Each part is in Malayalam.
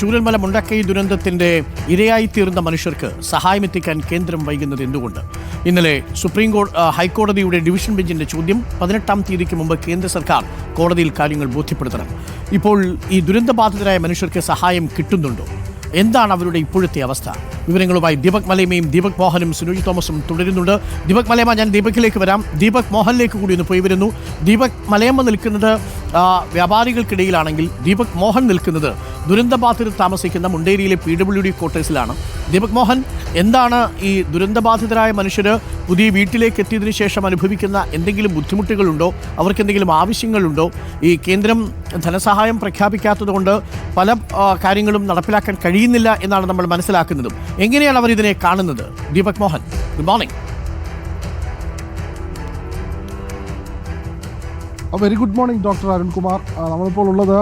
ചൂരൽമല മുണ്ടക്കൈ ദുരന്തത്തിന്റെ ഇരയായിത്തീർന്ന മനുഷ്യർക്ക് സഹായമെത്തിക്കാൻ കേന്ദ്രം വൈകുന്നത് എന്തുകൊണ്ട്? ഇന്നലെ ഹൈക്കോടതിയുടെ ഡിവിഷൻ ബെഞ്ചിന്റെ ചോദ്യം 18-ാം തീയതിക്ക് മുമ്പ് കേന്ദ്ര സർക്കാർ കോടതിയിൽ കാര്യങ്ങൾ ബോധ്യപ്പെടുത്തണം. ഇപ്പോൾ ഈ ദുരന്തബാധിതരായ മനുഷ്യർക്ക് സഹായം കിട്ടുന്നുണ്ടോ? എന്താണ് അവരുടെ ഇപ്പോഴത്തെ അവസ്ഥ? വിവരങ്ങളുമായി ദീപക് മലയമയും ദീപക് മോഹനും സുനുജി തോമസും തുടരുന്നുണ്ട്. ദീപക് മലയമ, ഞാൻ ദീപകിലേക്ക് വരാം. ദീപക് മോഹനിലേക്ക് കൂടി ഒന്ന് പോയി വരുന്നു. ദീപക് മലയമ്മ നിൽക്കുന്നത് വ്യാപാരികൾക്കിടയിലാണെങ്കിൽ ദീപക് മോഹൻ നിൽക്കുന്നത് ദുരന്തബാധിതർ താമസിക്കുന്ന മുണ്ടേരിയിലെ PWD ക്വാർട്ടേഴ്സിലാണ്. ദീപക് മോഹൻ, എന്താണ് ഈ ദുരന്തബാധിതരായ മനുഷ്യർ പുതിയ വീട്ടിലേക്ക് എത്തിയതിനു ശേഷം അനുഭവിക്കുന്ന എന്തെങ്കിലും ബുദ്ധിമുട്ടുകളുണ്ടോ? അവർക്ക് എന്തെങ്കിലും ആവശ്യങ്ങളുണ്ടോ? ഈ കേന്ദ്രം ധനസഹായം പ്രഖ്യാപിക്കാത്തതുകൊണ്ട് പല കാര്യങ്ങളും നടപ്പിലാക്കാൻ കഴിയുന്നില്ല എന്നാണ് നമ്മൾ മനസ്സിലാക്കുന്നതും. എങ്ങനെയാണ് അവർ ഇതിനെ കാണുന്നത്? Deepak Mohan, good morning. Very good morning doctor Arunkumar. നമ്മളിപ്പോൾ ഉള്ളത്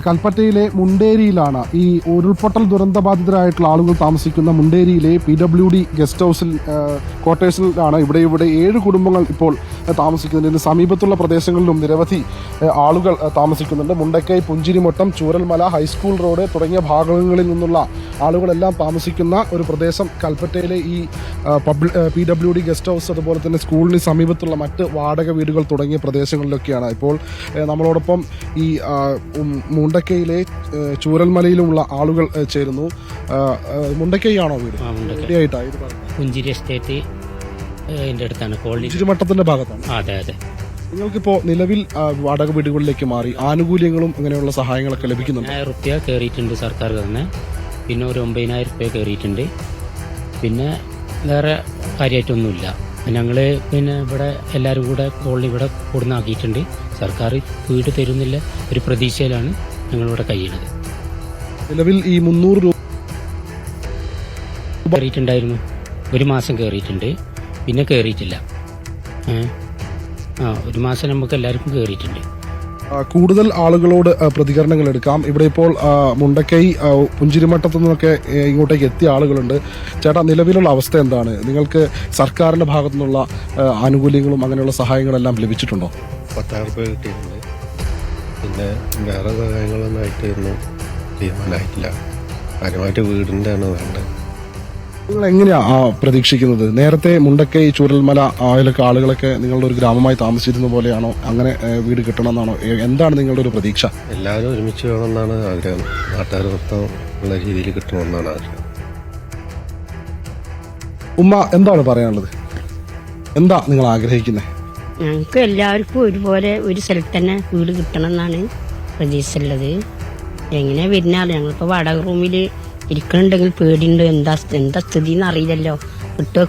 കൽപ്പറ്റയിലെ മുണ്ടേരിയിലാണ്. ഈ ഉരുൾപൊട്ടൽ ദുരന്തബാധിതരായിട്ടുള്ള ആളുകൾ താമസിക്കുന്ന മുണ്ടേരിയിലെ PWD ഗസ്റ്റ് ഹൗസിൽ ക്വാർട്ടേഴ്സിലാണ്. ഇവിടെ 7 കുടുംബങ്ങൾ ഇപ്പോൾ താമസിക്കുന്നുണ്ട്. ഇതിന് സമീപത്തുള്ള പ്രദേശങ്ങളിലും നിരവധി ആളുകൾ താമസിക്കുന്നുണ്ട്. മുണ്ടക്കൈ, പുഞ്ചിരിമൊട്ടം, ചൂരൽമല, ഹൈസ്കൂൾ റോഡ് തുടങ്ങിയ ഭാഗങ്ങളിൽ നിന്നുള്ള ആളുകളെല്ലാം താമസിക്കുന്ന ഒരു പ്രദേശം കൽപ്പറ്റയിലെ ഈ PWD ഗസ്റ്റ് ഹൗസ്, അതുപോലെ തന്നെ സ്കൂളിന് സമീപത്തുള്ള മറ്റ് വാടക വീടുകൾ തുടങ്ങിയ പ്രദേശങ്ങളിലൊക്കെയാണ്. ഇപ്പോൾ നമ്മളോടൊപ്പം ഈ മുണ്ടക്കൈയിലെ ചൂരൽമലയിലുമുള്ള ആളുകൾ ചേരുന്നു. മുണ്ടക്കൈ ആണോ വീട്? പുഞ്ചിരി എസ്റ്റേറ്റ് അടുത്താണ്, പുഞ്ചിരിമട്ടത്തിന്റെ ഭാഗത്താണ്. അതെ അതെ. നിങ്ങൾക്കിപ്പോൾ നിലവിൽ വാടക വീടുകളിലേക്ക് മാറി ആനുകൂല്യങ്ങളും അങ്ങനെയുള്ള സഹായങ്ങളൊക്കെ ലഭിക്കുന്നുണ്ട്? 1000 റുപ്യ കയറിയിട്ടുണ്ട് സർക്കാർ തന്നെ. പിന്നെ ഒരു 9000 റുപ്യ കയറിയിട്ടുണ്ട്. പിന്നെ വേറെ കാര്യമായിട്ടൊന്നുമില്ല. ഞങ്ങൾ പിന്നെ ഇവിടെ എല്ലാവരും കൂടെ കോളനി ഇവിടെ കൊടുന്നാക്കിയിട്ടുണ്ട്. സർക്കാർ വീട് തരുന്നില്ല ഒരു പ്രതീക്ഷയിലാണ് ഞങ്ങളിവിടെ കഴിയുന്നത്. നിലവിൽ ഈ 300 രൂപ കയറിയിട്ടുണ്ടായിരുന്നു. ഒരു മാസം കയറിയിട്ടുണ്ട്, പിന്നെ കയറിയിട്ടില്ല. ഒരു മാസം നമുക്ക് എല്ലാവർക്കും കയറിയിട്ടുണ്ട്. കൂടുതൽ ആളുകളോട് പ്രതികരണങ്ങൾ എടുക്കാം. ഇവിടെ ഇപ്പോൾ മുണ്ടക്കൈ, പുഞ്ചിരിമട്ടത്തു നിന്നൊക്കെ ഇങ്ങോട്ടേക്ക് എത്തിയ ആളുകളുണ്ട്. ചേട്ടാ, നിലവിലുള്ള അവസ്ഥ എന്താണ്? നിങ്ങൾക്ക് സർക്കാരിന്റെ ഭാഗത്തു നിന്നുള്ള ആനുകൂല്യങ്ങളും അങ്ങനെയുള്ള സഹായങ്ങളെല്ലാം ലഭിച്ചിട്ടുണ്ടോ? 10,000 രൂപ കിട്ടിയിട്ടുണ്ട്. പിന്നെ വേറെ സഹായങ്ങളൊന്നും ആയിട്ടൊന്നും തീരുമാനമായിട്ടില്ല. കാര്യമായിട്ട് വീടിൻ്റെ ആണ് വേണ്ടത്. നിങ്ങൾ എങ്ങനെയാ പ്രതീക്ഷിക്കുന്നത്? നേരത്തെ മുണ്ടക്കൈ, ചൂരൽമല അതിലൊക്കെ ആളുകളൊക്കെ നിങ്ങളുടെ ഒരു ഗ്രാമമായി താമസിച്ചിരുന്ന പോലെയാണോ? അങ്ങനെ വീട് കിട്ടണമെന്നാണോ? എന്താണ് നിങ്ങളുടെ ഒരു പ്രതീക്ഷ? എല്ലാവരും ഒരുമിച്ച് വേണമെന്നാണ് ആഗ്രഹം. നാട്ടുകാർ മൊത്തം ഉള്ള രീതിയിൽ കിട്ടണമെന്നാണ് ആഗ്രഹം. ഉമ്മ, എന്താണ് പറയാനുള്ളത്? എന്താ നിങ്ങൾ ആഗ്രഹിക്കുന്നത്? ഞങ്ങൾക്ക് എല്ലാവർക്കും ഒരുപോലെ ഒരു സ്ഥലത്ത് തന്നെ വീട് കിട്ടണം എന്നാണ് പ്രതീക്ഷ ഉള്ളത്. എങ്ങനെ വരുന്നാണ്? ഞങ്ങളിപ്പോൾ വാടക റൂമിൽ ഇരിക്കണുണ്ടെങ്കിൽ പേടിയുണ്ട്. എന്താ സ്ഥിതി എന്ന് അറിയില്ലല്ലോ.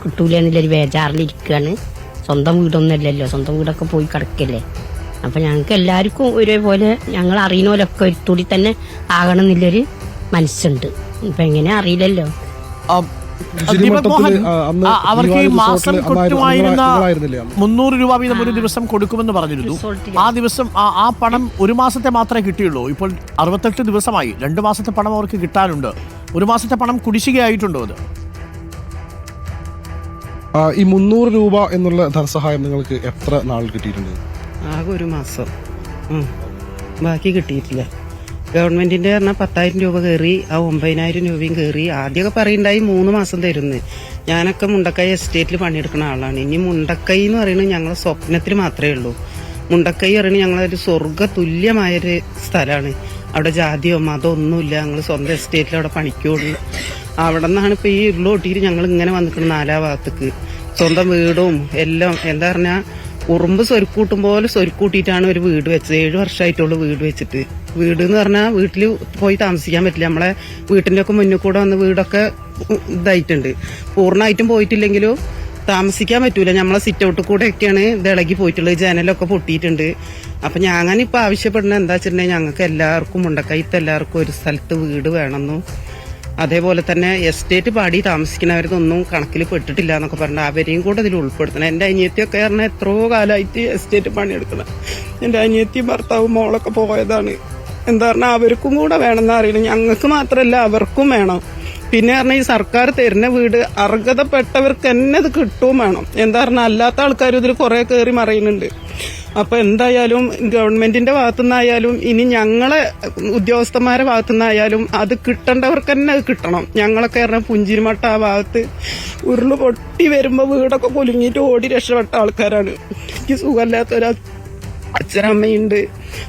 കിട്ടൂല എന്നുള്ളൊരു ബേജാറിലിരിക്കുകയാണ്. സ്വന്തം വീടൊന്നുമല്ലല്ലോ, സ്വന്തം വീടൊക്കെ പോയി കിടക്കല്ലേ. അപ്പം ഞങ്ങൾക്ക് എല്ലാവർക്കും ഒരേപോലെ ഞങ്ങൾ അറിയുന്നവരൊക്കെ ഒരുത്തൂടി തന്നെ ആകണം എന്നുള്ളൊരു മനസ്സുണ്ട്. ഇപ്പം എങ്ങനെ അറിയില്ലല്ലോ. അവർക്ക് ഈ മാസം കൃത്യമായിരുന്ന 300 രൂപ വീതം ഒരു ദിവസം കൊടുക്കുമെന്ന് പറഞ്ഞിരുന്നു. ആ ദിവസം ആ പണം ഒരു മാസത്തെ മാത്രമേ കിട്ടിയുള്ളൂ. ഇപ്പോൾ 68 ദിവസമായി. 2 മാസത്തെ പണം അവർക്ക് കിട്ടാനുണ്ട്. ഒരു മാസത്തെ പണം കുടിശ്ശികയായിട്ടുണ്ടോ? അത് ഈ 300 രൂപ എന്നുള്ള ധനസഹായം നിങ്ങൾക്ക് എത്ര നാൾ കിട്ടിയിട്ടുണ്ട്? ആകെ ഒരു മാസം, ബാക്കി കിട്ടിയിട്ടില്ല. ഗവൺമെന്റിന്റെ പറഞ്ഞാൽ 10,000 രൂപ കയറി, ആ 9,000 രൂപയും കയറി. ആദ്യമൊക്കെ പറയുണ്ടായി 3 മാസം തരുന്നു. ഞാനൊക്കെ മുണ്ടക്കൈ എസ്റ്റേറ്റിൽ പണിയെടുക്കുന്ന ആളാണ്. ഇനി മുണ്ടക്കൈ എന്ന് പറയുന്നത് ഞങ്ങളെ സ്വപ്നത്തിൽ മാത്രമേ ഉള്ളൂ. മുണ്ടക്കൈ പറയുന്നത് ഞങ്ങളൊരു സ്വർഗ തുല്യമായൊരു സ്ഥലമാണ്. അവിടെ ജാതിയോ മതമോ ഒന്നുമില്ല. ഞങ്ങൾ സ്വന്തം എസ്റ്റേറ്റിൽ അവിടെ പണിക്കുള്ളൂ. അവിടെ നിന്നാണ് ഇപ്പോൾ ഈ ഉരുളൊട്ടിയിട്ട് ഞങ്ങൾ ഇങ്ങനെ വന്നിട്ടുണ്ട് 4 ഭാഗത്തേക്ക്. സ്വന്തം വീടും എല്ലാം എന്താ പറഞ്ഞാൽ ഉറുമ്പ് സ്വരുക്കൂട്ടും പോലെ സ്വരുക്കൂട്ടിയിട്ടാണ് ഒരു വീട് വെച്ചത്. 7 വർഷമായിട്ടുള്ളൂ വീട് വെച്ചിട്ട്. വീട് എന്ന് പറഞ്ഞാൽ വീട്ടിൽ പോയി താമസിക്കാൻ പറ്റില്ല. നമ്മളെ വീട്ടിൻ്റെ ഒക്കെ മുന്നിൽ കൂടെ വന്ന് വീടൊക്കെ ഇതായിട്ടുണ്ട്. പൂർണ്ണമായിട്ടും പോയിട്ടില്ലെങ്കിലും താമസിക്കാൻ പറ്റൂല. നമ്മളെ സിറ്റ് ഔട്ട് കൂടെ ഒക്കെയാണ് ഇത് ഇളകി പോയിട്ടുള്ളത്. ജനലൊക്കെ പൊട്ടിയിട്ടുണ്ട്. അപ്പം ഞാനിപ്പോൾ ആവശ്യപ്പെടുന്നത് എന്താ വെച്ചിട്ടുണ്ടെങ്കിൽ ഞങ്ങൾക്ക് എല്ലാവർക്കും മുണ്ടക്കൈത്ത് എല്ലാവർക്കും ഒരു സ്ഥലത്ത് വീട് വേണമെന്നും, അതേപോലെ തന്നെ എസ്റ്റേറ്റ് പാടി താമസിക്കുന്നവരതൊന്നും കണക്കിൽ പെട്ടിട്ടില്ല എന്നൊക്കെ പറഞ്ഞാൽ അവരെയും കൂടെ ഇതിൽ ഉൾപ്പെടുത്തണം. എൻ്റെ അനിയത്തിയൊക്കെ പറഞ്ഞാൽ എത്രയോ കാലമായിട്ട് എസ്റ്റേറ്റ് പണിയെടുക്കണം. എൻ്റെ അനിയത്തിയും ഭർത്താവും മോളൊക്കെ പോയതാണ്. എന്താ പറഞ്ഞാൽ അവർക്കും കൂടെ വേണമെന്ന് അറിയണം. ഞങ്ങൾക്ക് മാത്രമല്ല അവർക്കും വേണം. പിന്നെ പറഞ്ഞാൽ ഈ സർക്കാർ തരുന്ന വീട് അർഹതപ്പെട്ടവർക്ക് തന്നെ ഇത് കിട്ടുകയും വേണം. എന്താ പറഞ്ഞാൽ അല്ലാത്ത ആൾക്കാരും ഇതിൽ കുറേ കയറി മറിയുന്നുണ്ട്. അപ്പൊ എന്തായാലും ഗവൺമെന്റിന്റെ ഭാഗത്തുനിന്നായാലും ഇനി ഞങ്ങളെ ഉദ്യോഗസ്ഥന്മാരുടെ ഭാഗത്തുനിന്നായാലും അത് കിട്ടേണ്ടവർക്ക് തന്നെ അത് കിട്ടണം. ഞങ്ങളൊക്കെ പറഞ്ഞാൽ പുഞ്ചിരിമട്ട ആ ഭാഗത്ത് ഉരുള് പൊട്ടി വരുമ്പോ വീടൊക്കെ കുലുങ്ങിയിട്ട് ഓടി രക്ഷപ്പെട്ട ആൾക്കാരാണ്. എനിക്ക് സുഖമില്ലാത്തൊരു അച്ഛനമ്മയുണ്ട്,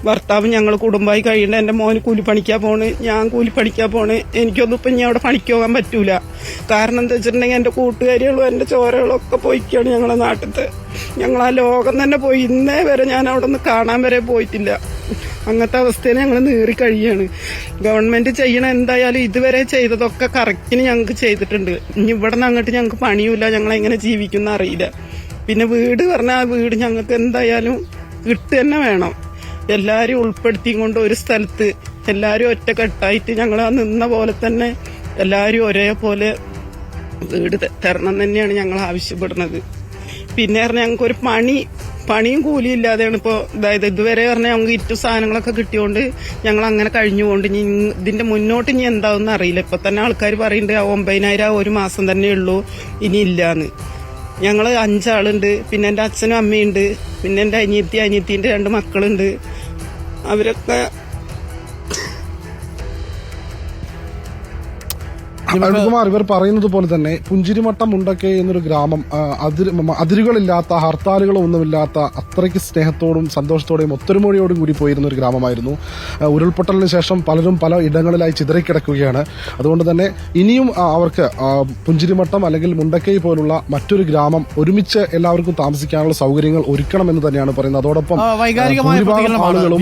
ഭർത്താവ്, ഞങ്ങൾ കുടുംബമായി കഴിയേണ്ട. എന്റെ മോന് കൂലിപ്പണിക്കാ പോണ്, ഞാൻ കൂലിപ്പണിക്കാ പോണ്. എനിക്കൊന്നും ഇപ്പൊ ഇനി അവിടെ പണിക്ക് പോകാൻ പറ്റൂല. കാരണം എന്താ വെച്ചിട്ടുണ്ടെങ്കിൽ എന്റെ കൂട്ടുകാരികളും എന്റെ ചോരകളും ഒക്കെ പോയിക്കാണ് ഞങ്ങളെ നാട്ടിലത്തെ. ഞങ്ങൾ ആ ലോകം തന്നെ പോയി. ഇന്നേ വരെ ഞാൻ അവിടെ നിന്ന് കാണാൻ വരെ പോയിട്ടില്ല. അങ്ങനത്തെ അവസ്ഥയിൽ ഞങ്ങൾ നീറി കഴിയാണ്. ഗവൺമെന്റ് ചെയ്യണ എന്തായാലും ഇതുവരെ ചെയ്തതൊക്കെ കറക്റ്റിന് ഞങ്ങൾക്ക് ചെയ്തിട്ടുണ്ട്. ഇനി ഇവിടെ നിന്ന് അങ്ങോട്ട് ഞങ്ങൾക്ക് പണിയൂല, ഞങ്ങളെങ്ങനെ ജീവിക്കുന്ന അറിയില്ല. പിന്നെ വീട് പറഞ്ഞാൽ ആ വീട് ഞങ്ങൾക്ക് എന്തായാലും കിട്ടുക തന്നെ വേണം. എല്ലാരും ഉൾപ്പെടുത്തിയും കൊണ്ട് ഒരു സ്ഥലത്ത് എല്ലാരും ഒറ്റക്കെട്ടായിട്ട് ഞങ്ങൾ ആ നിന്ന പോലെ തന്നെ എല്ലാരും ഒരേപോലെ വീട് തരണം തന്നെയാണ് ഞങ്ങൾ ആവശ്യപ്പെടുന്നത്. പിന്നെ പറഞ്ഞാൽ ഞങ്ങൾക്കൊരു പണിയും കൂലിയും ഇല്ലാതെയാണ് ഇപ്പോൾ അതായത് ഇതുവരെ പറഞ്ഞാൽ ഞങ്ങൾക്ക് ഇറ്റു സാധനങ്ങളൊക്കെ കിട്ടിയോണ്ട് ഞങ്ങൾ അങ്ങനെ കഴിഞ്ഞുകൊണ്ട് ഇനി ഇതിന്റെ മുന്നോട്ട് ഇനി എന്താവെന്ന് അറിയില്ല. ഇപ്പൊ തന്നെ ആൾക്കാർ പറയുന്നുണ്ട് 9,000 ഒരു മാസം തന്നെ ഉള്ളൂ, ഇനി ഇല്ലാന്ന്. ഞങ്ങൾ 5 ആളുണ്ട്. പിന്നെ എന്റെ അച്ഛനും അമ്മയുണ്ട്. പിന്നെ എന്റെ അനിയത്തിന്റെ 2 മക്കളുണ്ട്. അവരൊക്കെ അരുൺകുമാർ, ഇവർ പറയുന്നത് പോലെ തന്നെ പുഞ്ചിരിമട്ടം മുണ്ടക്കൈ എന്നൊരു ഗ്രാമം അതിരുകളില്ലാത്ത, ഹർത്താലുകളോ ഒന്നുമില്ലാത്ത, അത്രയ്ക്ക് സ്നേഹത്തോടും സന്തോഷത്തോടെയും ഒത്തൊരുമൊഴിയോടും കൂടി പോയിരുന്ന ഒരു ഗ്രാമമായിരുന്നു. ഉരുൾപൊട്ടലിന് ശേഷം പലരും പല ഇടങ്ങളിലായി ചിതറിക്കിടക്കുകയാണ്. അതുകൊണ്ട് തന്നെ ഇനിയും അവർക്ക് പുഞ്ചിരിമട്ടം അല്ലെങ്കിൽ മുണ്ടക്കൈ പോലുള്ള മറ്റൊരു ഗ്രാമം ഒരുമിച്ച് എല്ലാവർക്കും താമസിക്കാനുള്ള സൗകര്യങ്ങൾ ഒരുക്കണമെന്ന് തന്നെയാണ് പറയുന്നത്. അതോടൊപ്പം വൈകാരികമായ ഭൂരിഭാഗം ആളുകളും